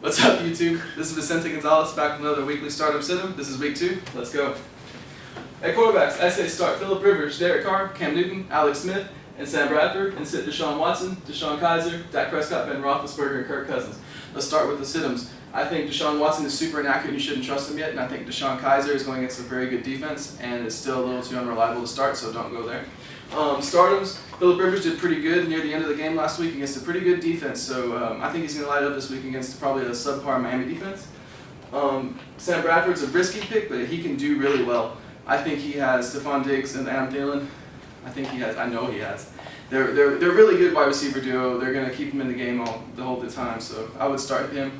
What's up, YouTube? This is Vicente Gonzalez back with another weekly Stardom Sit-em. This is week 2. Let's go. At quarterbacks, I say start Phillip Rivers, Derek Carr, Cam Newton, Alex Smith, and Sam Bradford, and sit Deshaun Watson, Deshaun Kaiser, Dak Prescott, Ben Roethlisberger, and Kirk Cousins. Let's start with the sit-ems. I think Deshaun Watson is super inaccurate and you shouldn't trust him yet, and I think Deshaun Kaiser is going against a very good defense and is still a little too unreliable to start, so don't go there. Stardoms, Phillip Rivers did pretty good near the end of the game last week against a pretty good defense, so I think he's going to light up this week against probably a subpar Miami defense. Sam Bradford's a risky pick, but he can do really well. I think he has Stephon Diggs and Adam Thielen. I know he has. They're really good wide receiver duo. They're going to keep him in the game the whole time, so I would start him,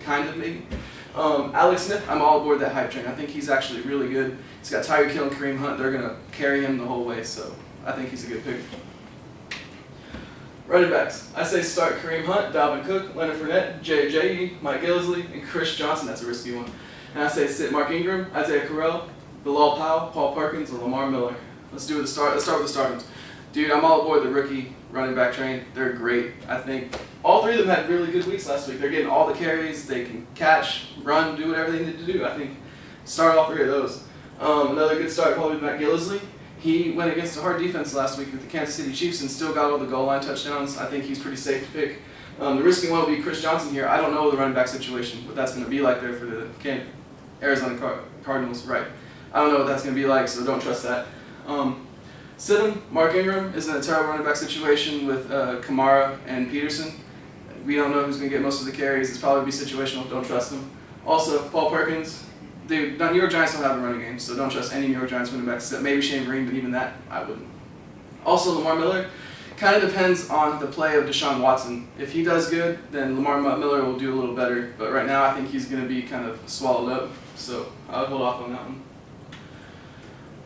kind of maybe. Alex Smith, I'm all aboard that hype train. I think he's actually really good. He's got Tyreek Hill and Kareem Hunt. They're going to carry him the whole way, so I think he's a good pick. Running backs, I say start Kareem Hunt, Dalvin Cook, Leonard Fournette, J.J., Mike Gillisley, and Chris Johnson. That's a risky one. And I say sit Mark Ingram, Isaiah Correll, Bilal Powell, Paul Perkins, and Lamar Miller. Let's start with the starters. Dude, I'm all aboard the rookie running back train. They're great. I think all three of them had really good weeks last week. They're getting all the carries. They can catch, run, do whatever they need to do. I think start all three of those. Another good start probably Matt Gillisley. He went against a hard defense last week with the Kansas City Chiefs and still got all the goal line touchdowns. I think he's pretty safe to pick. The risky one will be Chris Johnson here. I don't know the running back situation, what that's going to be like there for the Arizona Cardinals. Right. I don't know what that's going to be like, so don't trust that. Sit-em, Mark Ingram is in a terrible running back situation with Kamara and Peterson. We don't know who's going to get most of the carries. It's probably be situational. Don't trust him. Also, Paul Perkins. The New York Giants don't have a running game, so don't trust any New York Giants running backs except maybe Shane Vereen, but even that, I wouldn't. Also, Lamar Miller kind of depends on the play of Deshaun Watson. If he does good, then Lamar Miller will do a little better, but right now I think he's going to be kind of swallowed up, so I would hold off on that one.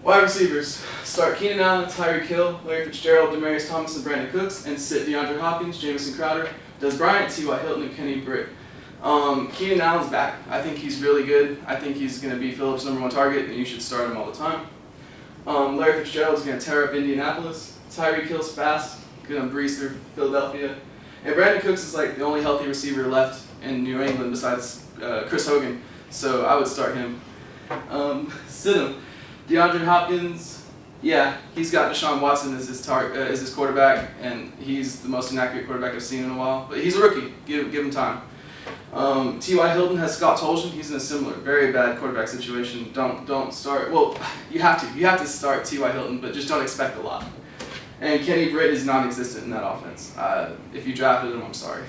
Wide receivers, start Keenan Allen, Tyreek Hill, Larry Fitzgerald, Demaryius Thomas, and Brandon Cooks, and sit DeAndre Hopkins, Jamison Crowder, Des Bryant, T.Y. Hilton, and Kenny Britt. Keenan Allen's back. I think he's really good. I think he's going to be Phillip's #1 target, and you should start him all the time. Larry Fitzgerald's going to tear up Indianapolis. Tyreek Hill's fast, going to breeze through Philadelphia. And Brandon Cooks is like the only healthy receiver left in New England besides Chris Hogan, so I would start him. Sit him. DeAndre Hopkins, yeah, he's got Deshaun Watson as his quarterback, and he's the most inaccurate quarterback I've seen in a while. But he's a rookie. Give him time. T.Y. Hilton has Scott Tolzien. He's in a similar, very bad quarterback situation. Don't start. Well, you have to start T.Y. Hilton, but just don't expect a lot. And Kenny Britt is non-existent in that offense. If you drafted him, I'm sorry.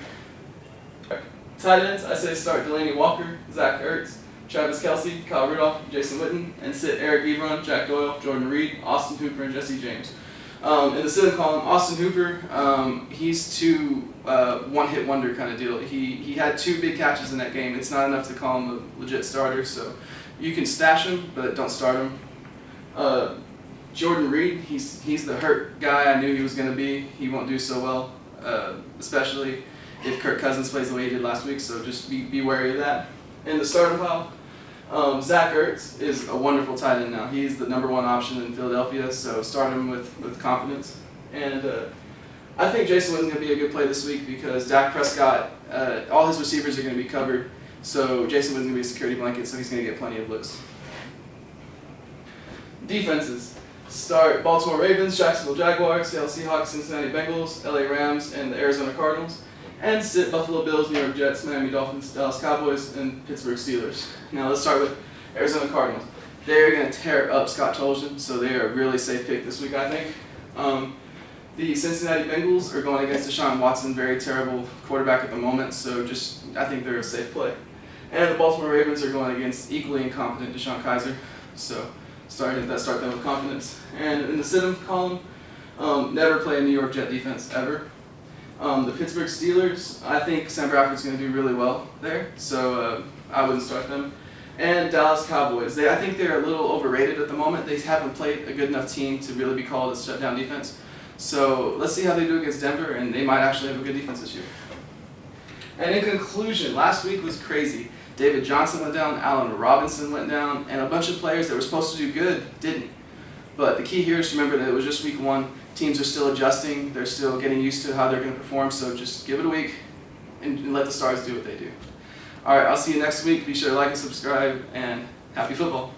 Tight ends, I say start Delaney Walker, Zach Ertz, Travis Kelce, Kyle Rudolph, Jason Witten, and sit Eric Ebron, Jack Doyle, Jordan Reed, Austin Hooper, and Jesse James. In the sit-em column, Austin Hooper, he's too one-hit wonder kind of deal. He had 2 big catches in that game. It's not enough to call him a legit starter, so you can stash him, but don't start him. Jordan Reed, he's the hurt guy I knew he was going to be. He won't do so well, especially if Kirk Cousins plays the way he did last week, so just be wary of that. In the starting pile, Zach Ertz is a wonderful tight end now. He's the #1 option in Philadelphia, so start him with confidence. And I think Jason Witten's going to be a good play this week because Dak Prescott, all his receivers are going to be covered, so Jason Witten's going to be a security blanket, so he's going to get plenty of looks. Defenses. Start Baltimore Ravens, Jacksonville Jaguars, Seattle Seahawks, Cincinnati Bengals, LA Rams, and the Arizona Cardinals. And sit Buffalo Bills, New York Jets, Miami Dolphins, Dallas Cowboys, and Pittsburgh Steelers. Now let's start with Arizona Cardinals. They're going to tear up Scott Tolzien, so they are a really safe pick this week, I think. The Cincinnati Bengals are going against Deshaun Watson, very terrible quarterback at the moment, so I think they're a safe play. And the Baltimore Ravens are going against equally incompetent Deshaun Kaiser, so start them with confidence. And in the sit-em column, never play a New York Jet defense ever. The Pittsburgh Steelers, I think Sam Bradford's going to do really well there, so I wouldn't start them. And Dallas Cowboys, I think they're a little overrated at the moment. They haven't played a good enough team to really be called a shutdown defense. So let's see how they do against Denver, and they might actually have a good defense this year. And in conclusion, last week was crazy. David Johnson went down, Allen Robinson went down, and a bunch of players that were supposed to do good didn't. But the key here is to remember that it was just week 1. Teams are still adjusting. They're still getting used to how they're going to perform, so just give it a week and let the stars do what they do. All right, I'll see you next week. Be sure to like and subscribe, and happy football.